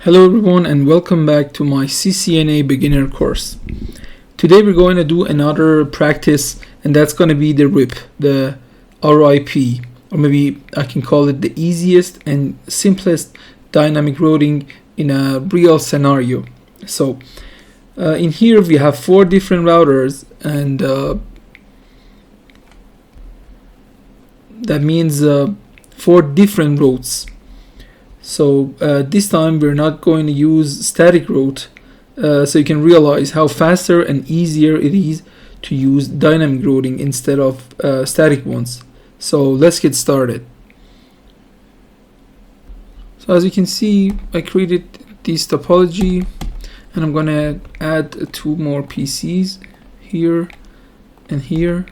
Hello everyone and welcome back to my CCNA beginner course. Today we're going to do another practice, and that's going to be the RIP, the RIP, or maybe I can call it the easiest and simplest dynamic routing in a real scenario. So in here we have 4 different routers, and that means 4 different routes. So this time we're not going to use static route, so you can realize how faster and easier it is to use dynamic routing instead of static ones. So let's get started. So as you can see, I created this topology, and I'm gonna add 2 more PCs here and here,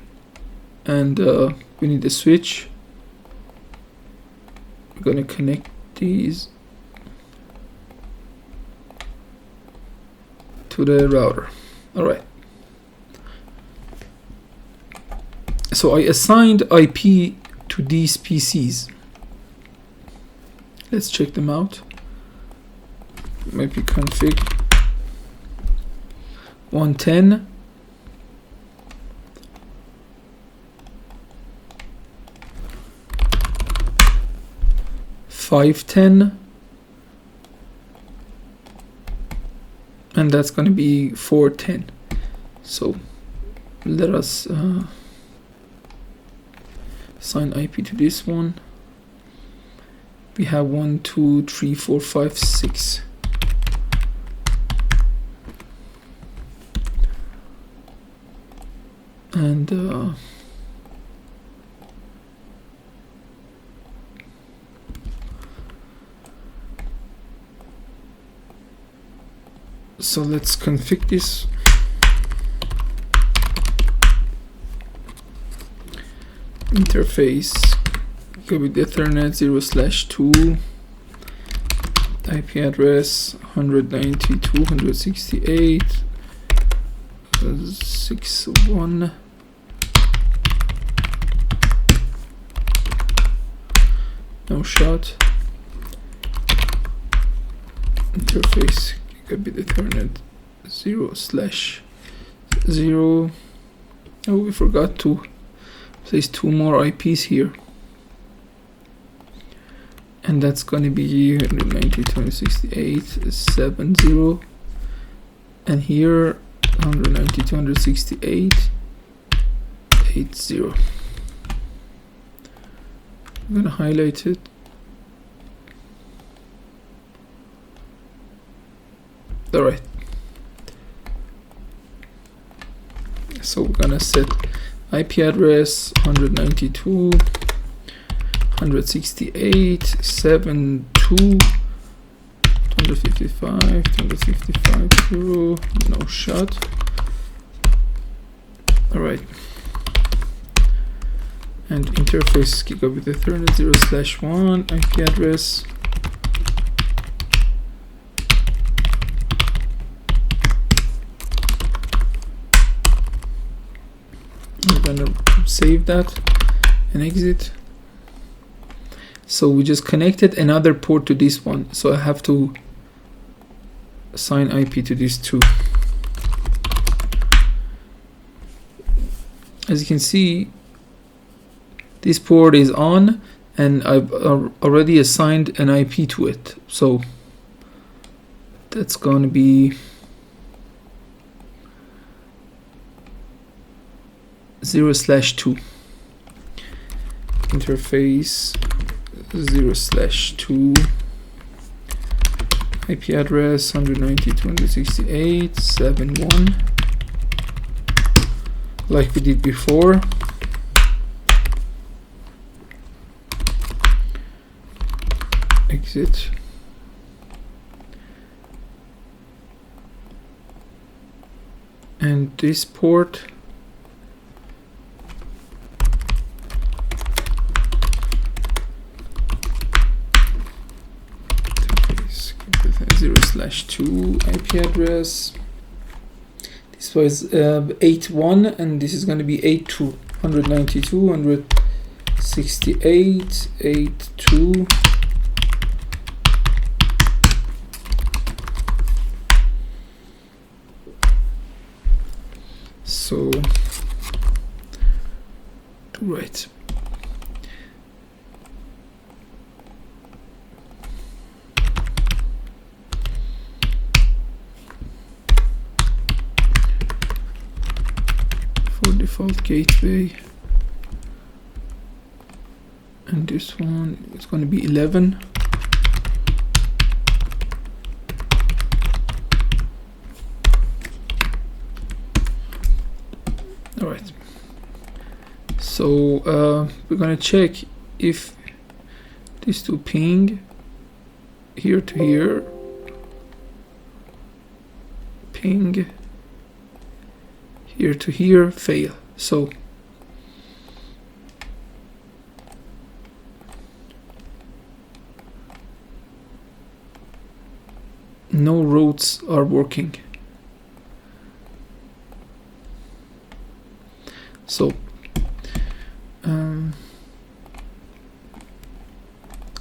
and we need a switch. We're gonna connect these to the router. Alright, so I assigned IP to these PCs. Let's check them out. Maybe config 110 510, and that's going to be 410. So let us assign IP to this one. We have 1, 2, 3, 4, 5, 6. And so let's config this. Interface go with Ethernet 0/2, IP address 192.168.61. No shot. Interface gigabit Ethernet 0/0. Oh, we forgot to place 2 more IPs here, and that's going to be 192.168.70, and here 192.168.80. I'm going to highlight it. Alright, so we're gonna set IP address 192.168.72, 255.255.0, no shot. Alright, and interface gigabit Ethernet 0/1, IP address gonna save that and exit. So we just connected another port to this one, so I have to assign IP to these 2. As you can see, this port is on, and I've already assigned an IP to it, so that's going to be 0/2. Interface 0/2, IP address 192.168.71, like we did before. Exit. And this port /2 IP address. This was 8.1, and this is going to be 8.2. 192.168.82. So right. For default gateway, and this one is going to be 11. All right. So we're going to check if these two ping here to here, ping here to here fail. So no routes are working. So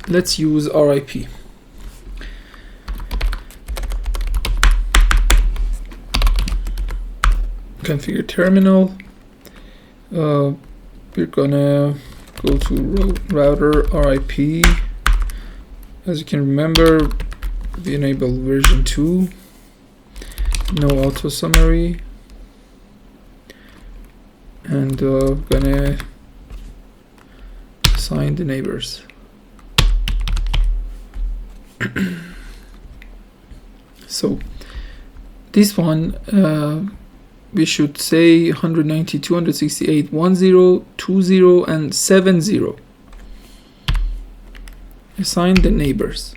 let's use RIP. Configure terminal. We're gonna go to router RIP. As you can remember, we enable version 2, no auto summary, and gonna assign the neighbors. So this one we should say 190, 268, 10, 20, and 70. Assign the neighbors.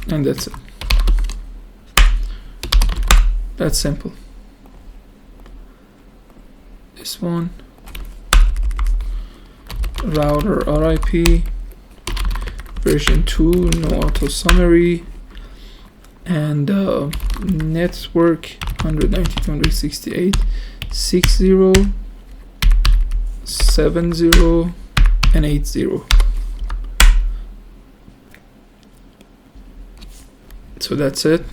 And that's it. That's simple. This one, router RIP, version 2, no auto summary, and network 190, 268, 60, 70, and 80. So that's it.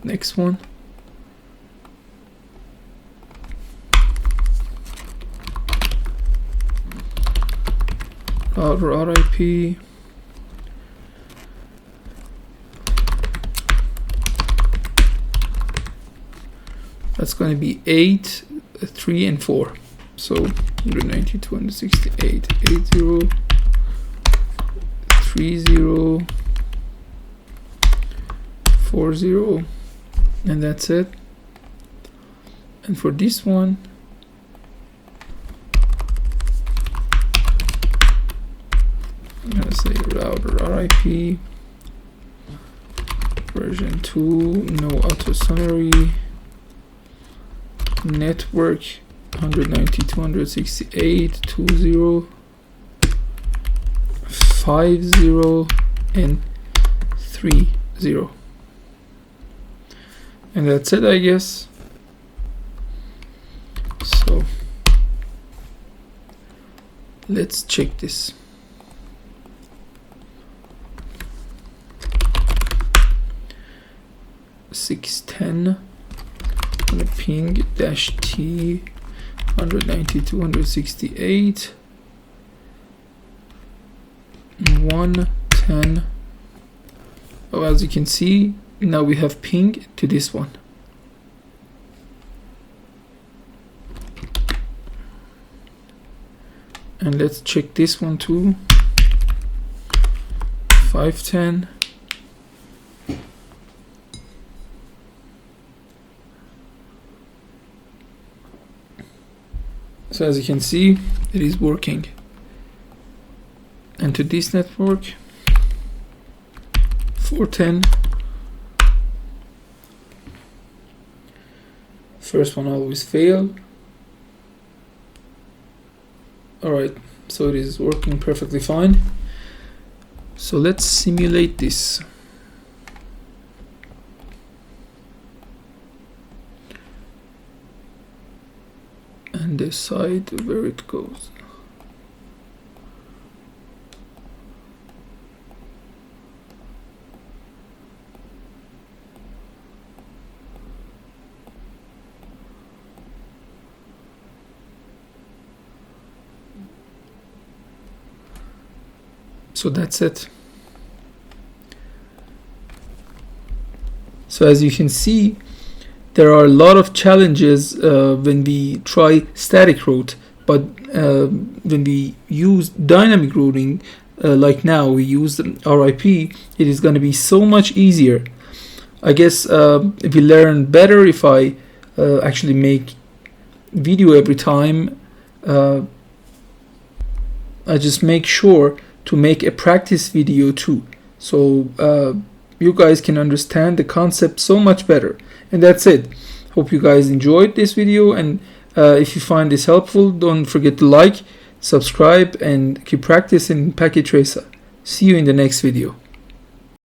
Next one. Router RIP. That's going to be 8, 3, and 4. So 190, 268, 80, 30, 40, and that's it. And for this one, I'm gonna say router RIP, version 2, no auto summary, network 190, 268, 20, 50, and 30. And that's it, I guess. So let's check this. (610) on a ping -t 190, 268, 110. Oh, as you can see, now we have ping to this one. And let's check this one too. 510. So as you can see, it is working. And to this network, 410. First one always fail. Alright, so it is working perfectly fine. So let's simulate this. And decide where it goes. So that's it. So as you can see, there are a lot of challenges when we try static route, but when we use dynamic routing, like now we use RIP, it is going to be so much easier. I guess if we learn better, if I actually make video every time, I just make sure to make a practice video too, so you guys can understand the concept so much better. And that's it. Hope you guys enjoyed this video, and if you find this helpful, don't forget to like, subscribe, and keep practicing Packet Tracer. See you in the next video.